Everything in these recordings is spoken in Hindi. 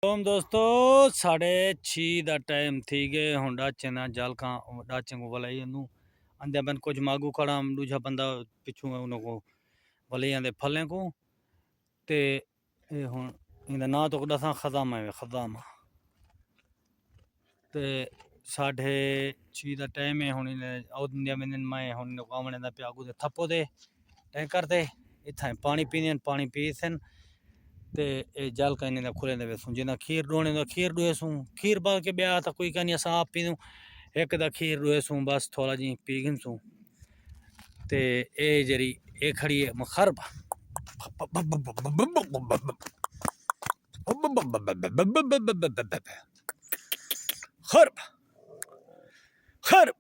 दोस्तों 6:30 का टाइम थी गए हूँ डाचे ना जाल का डाचे को वलाई अंदे बन कुछ मागू खड़ा दूजा बंदा पिछू उनको वलाई आंदे फलें को ते हूँ इंदा ना तो दसा खदाम है खदाम ते 6:30 का टाइम है हूँ औंदे में मैं हूँ कामने का प्यागू दे थप्पो दे टैंकर ते इतना पानी पीने पानी पीसन ते जल का इन्हें खुले दे वेसू जिना खीर डोने दा खीर दुएसू खीर बाल के ब्याह था कोई कहानी असा आप पीनू एक दा खीर दुएसू बस थोड़ा जी पी गिनसू ते ए जरी ए खड़ी है मखरब खरब खरब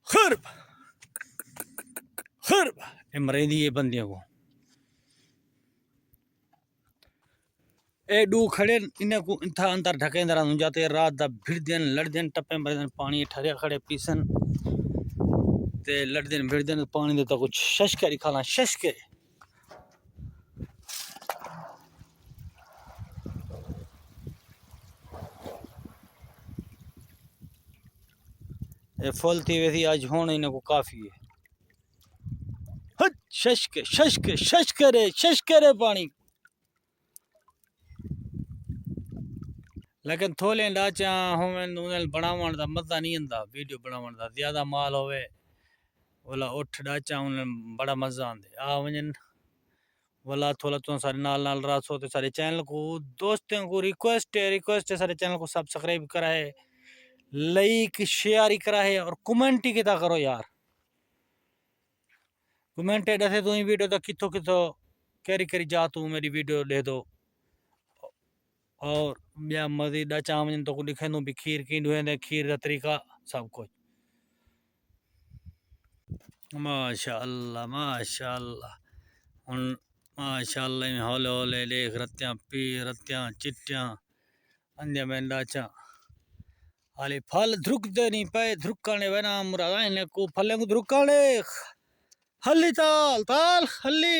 खरब खरब ए मरेंदी ये बंदियों को ए डू खड़े इन्हें को इंथा अंदर ढकेंदर जाते रात दा भिड़दन लड़दन टप्पे मरदन पानी ठरे खड़े पीसन ते लड़दन भिड़दन पानी दे तो कुछ शश करी खाला शश के ए फुल थी वैसी आज होने इन्हें को काफी है हट शश करे पानी लेकिन थोले डाचा होवन उन्हें बनावन दा मजा नहीं आंदा वीडियो बनावन दा ज्यादा माल होवे वाला उठ डाचा उन्हें बड़ा मजा आंदे आ वजन वाला थोड़ा तो सारे नाल रासो तो सारे चैनल को दोस्तों को रिक्वेस्ट है सारे चैनल को सब्सक्राइब कराए लाइक शेयर ही कराए और कमेंट ही किता करो यार कमेंट दसे तो वीडियो तो कितो कितो करी जा तू मेरी वीडियो ले दो और या मजीद डाचा वजन तो लिखे नु भी खीर की दुए खीर का तरीका सब कुछ माशाअल्लाह हुन माशाअल्लाह हौले हौले देख रत्तियां पी रत्तियां चिट्टियां अंधे में डाचा हाले फल ध्रुकते नहीं पे ध्रुकाने वना मुरादा इन्हें को फले को ध्रुकाने हल्ली ताल ताल हल्ली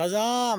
खजाम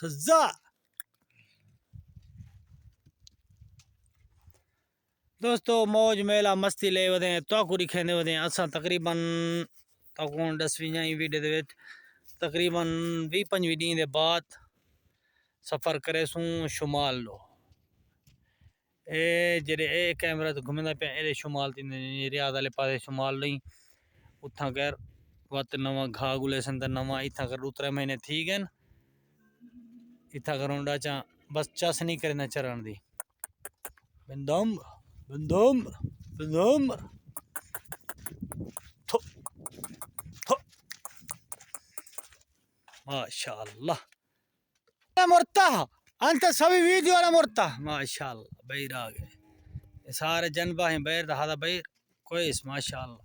खजा दोस्तों मौज मेला मस्ती ले वदे तो कुड़ी खेने वदे असा तकरीबन तकून 10-20 वीडियो दे तकरीबन 20-25 दिन दे बाद सफर करे सू शुमाल लो ए जेरे ए कैमरा तो घुमदा पे ए शुमाल तीन रियाद वाले पासे शुमाल नहीं उथा कर वत नवा घा गुले संद नवा इथा कर 2-3 महीने थी गए इथा कर डाचा बस चस नहीं करना चरण दी बिंदम बिंदम बिंदम थो थो माशाअल्लाह मुर्ता अंत सभी वीडियो वाला मुर्ता माशाअल्लाह बैर आ गए सारे जनबा हैं बैर हदा बैर कोइस माशाअल्लाह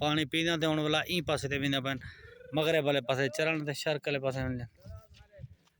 पानी पीना ते हुन वाला ई पासे ते बिना बन मगरिब वाले पासे चरण ते शर्क वाले पासे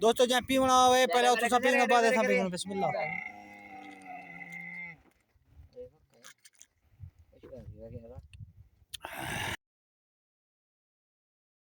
दोस्तों जहाँ पीवना हुए पहले तो सब पीवना बाद ऐसा पीवना बिस्मिल्लाह